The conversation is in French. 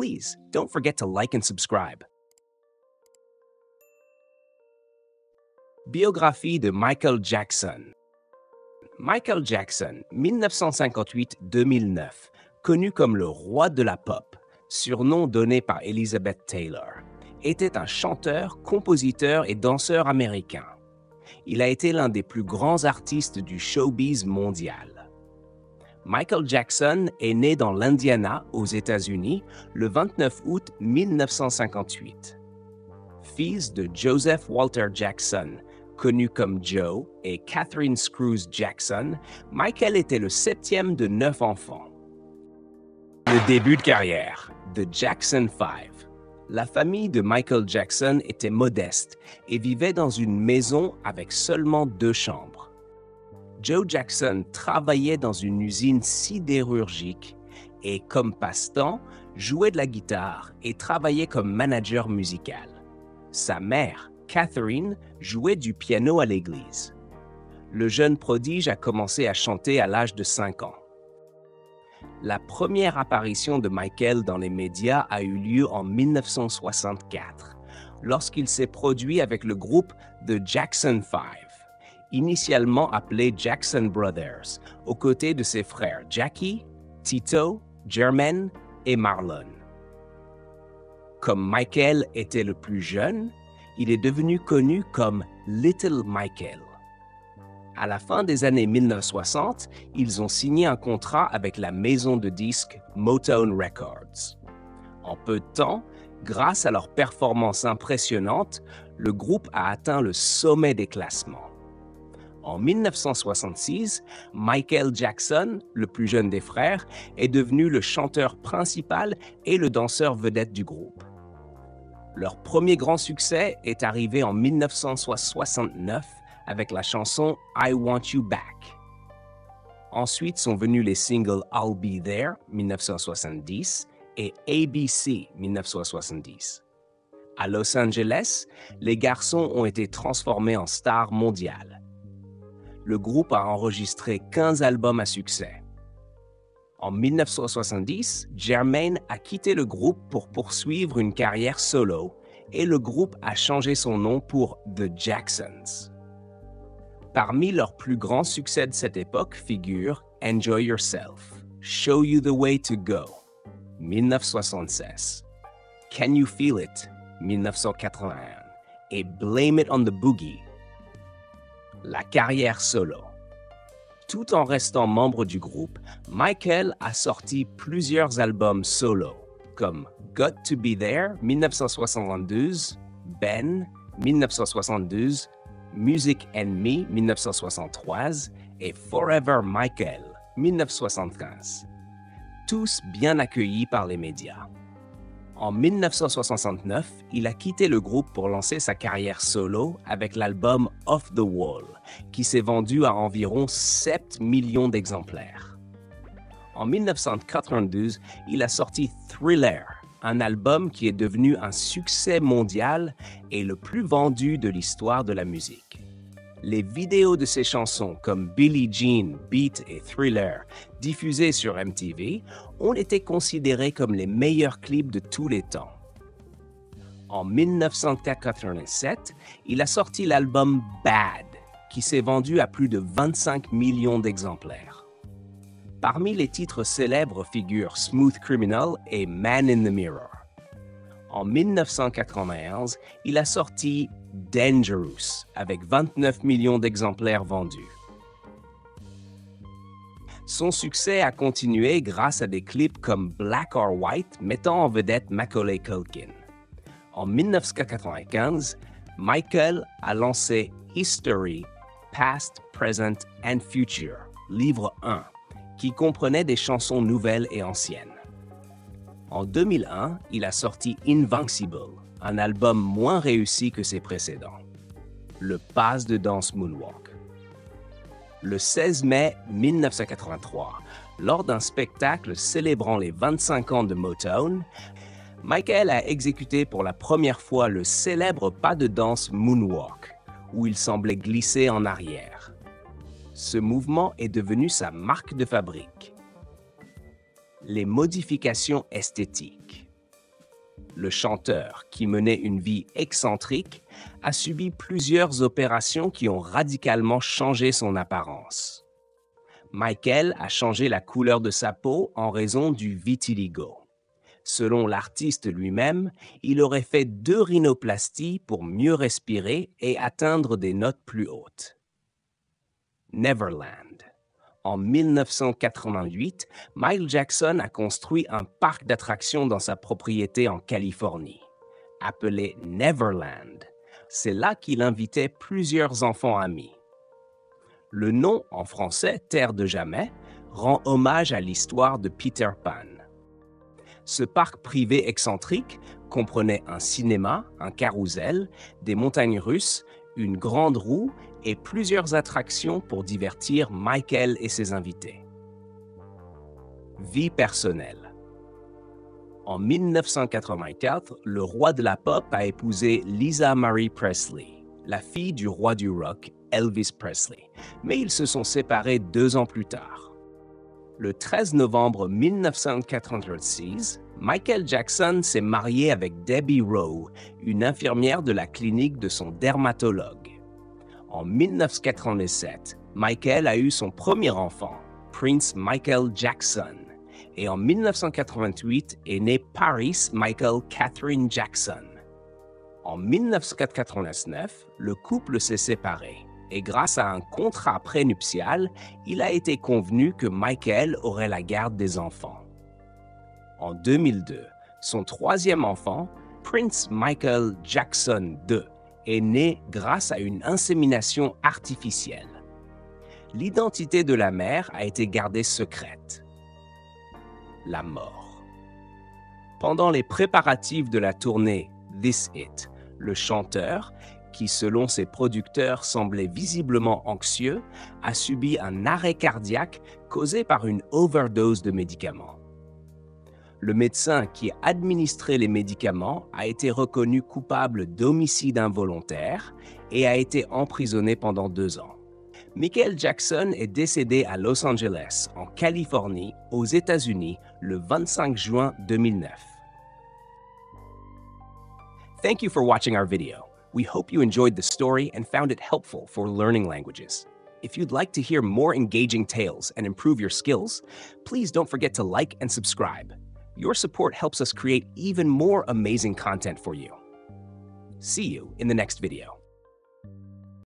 please don't forget to like and subscribe. Biographie de Michael Jackson. Michael Jackson, 1958-2009, connu comme le roi de la pop, surnom donné par Elizabeth Taylor, était un chanteur, compositeur et danseur américain. Il a été l'un des plus grands artistes du showbiz mondial. Michael Jackson est né dans l'Indiana, aux États-Unis, le 29 août 1958. Fils de Joseph Walter Jackson, connu comme Joe, et Catherine Screws Jackson, Michael était le septième de 9 enfants. Le début de carrière, The Jackson 5. La famille de Michael Jackson était modeste et vivait dans une maison avec seulement 2 chambres. Joe Jackson travaillait dans une usine sidérurgique et, comme passe-temps, jouait de la guitare et travaillait comme manager musical. Sa mère, Catherine, jouait du piano à l'église. Le jeune prodige a commencé à chanter à l'âge de 5 ans. La première apparition de Michael dans les médias a eu lieu en 1964, lorsqu'il s'est produit avec le groupe The Jackson 5, initialement appelé Jackson Brothers, aux côtés de ses frères Jackie, Tito, Jermaine et Marlon. Comme Michael était le plus jeune, il est devenu connu comme Little Michael. À la fin des années 1960, ils ont signé un contrat avec la maison de disques Motown Records. En peu de temps, grâce à leur performance impressionnante, le groupe a atteint le sommet des classements. En 1966, Michael Jackson, le plus jeune des frères, est devenu le chanteur principal et le danseur vedette du groupe. Leur premier grand succès est arrivé en 1969 avec la chanson I Want You Back. Ensuite sont venus les singles I'll Be There, 1970, et ABC, 1970. À Los Angeles, les garçons ont été transformés en stars mondiales. Le groupe a enregistré 15 albums à succès. En 1970, Jermaine a quitté le groupe pour poursuivre une carrière solo et le groupe a changé son nom pour The Jacksons. Parmi leurs plus grands succès de cette époque figurent Enjoy Yourself, Show You the Way to Go, 1976, Can You Feel It, 1981, et Blame It on the Boogie. La carrière solo. Tout en restant membre du groupe, Michael a sorti plusieurs albums solo, comme Got to Be There, 1972, Ben, 1972, Music and Me, 1973, et Forever Michael, 1975. Tous bien accueillis par les médias. En 1969, il a quitté le groupe pour lancer sa carrière solo avec l'album Off the Wall, qui s'est vendu à environ 7 millions d'exemplaires. En 1992, il a sorti Thriller, un album qui est devenu un succès mondial et le plus vendu de l'histoire de la musique. Les vidéos de ses chansons comme Billie Jean, Beat et Thriller, diffusées sur MTV, ont été considérés comme les meilleurs clips de tous les temps. En 1987, il a sorti l'album Bad, qui s'est vendu à plus de 25 millions d'exemplaires. Parmi les titres célèbres figurent Smooth Criminal et Man in the Mirror. En 1991, il a sorti Dangerous, avec 29 millions d'exemplaires vendus. Son succès a continué grâce à des clips comme Black or White, mettant en vedette Macaulay Culkin. En 1995, Michael a lancé History, Past, Present and Future, livre 1, qui comprenait des chansons nouvelles et anciennes. En 2001, il a sorti Invincible, un album moins réussi que ses précédents. Le pas de danse Moonwalk. Le 16 mai 1983, lors d'un spectacle célébrant les 25 ans de Motown, Michael a exécuté pour la première fois le célèbre pas de danse Moonwalk, où il semblait glisser en arrière. Ce mouvement est devenu sa marque de fabrique. Les modifications esthétiques. le chanteur, qui menait une vie excentrique, a subi plusieurs opérations qui ont radicalement changé son apparence. Michael a changé la couleur de sa peau en raison du vitiligo. Selon l'artiste lui-même, il aurait fait 2 rhinoplasties pour mieux respirer et atteindre des notes plus hautes. Neverland. En 1988, Michael Jackson a construit un parc d'attractions dans sa propriété en Californie, appelé Neverland. C'est là qu'il invitait plusieurs enfants amis. Le nom, en français, Terre de jamais, rend hommage à l'histoire de Peter Pan. Ce parc privé excentrique comprenait un cinéma, un carrousel, des montagnes russes, une grande roue et plusieurs attractions pour divertir Michael et ses invités. Vie personnelle. En 1984, le roi de la pop a épousé Lisa Marie Presley, la fille du roi du rock, Elvis Presley, mais ils se sont séparés 2 ans plus tard. Le 13 novembre 1986, Michael Jackson s'est marié avec Debbie Rowe, une infirmière de la clinique de son dermatologue. En 1987, Michael a eu son premier enfant, Prince Michael Jackson, et en 1988 est né Paris Michael Catherine Jackson. En 1989, le couple s'est séparé et grâce à un contrat prénuptial, il a été convenu que Michael aurait la garde des enfants. En 2002, son 3e enfant, Prince Michael Jackson II, est né grâce à une insémination artificielle. L'identité de la mère a été gardée secrète. La mort. Pendant les préparatifs de la tournée This It, le chanteur, qui selon ses producteurs semblait visiblement anxieux, a subi un arrêt cardiaque causé par une overdose de médicaments. Le médecin qui a administré les médicaments a été reconnu coupable d'homicide involontaire et a été emprisonné pendant 2 ans. Michael Jackson est décédé à Los Angeles, en Californie, aux États-Unis, le 25 juin 2009. Thank you for watching our video. We hope you enjoyed the story and found it helpful for learning languages. If you'd like to hear more engaging tales and improve your skills, please don't forget to like and subscribe. Your support helps us create even more amazing content for you. See you in the next video.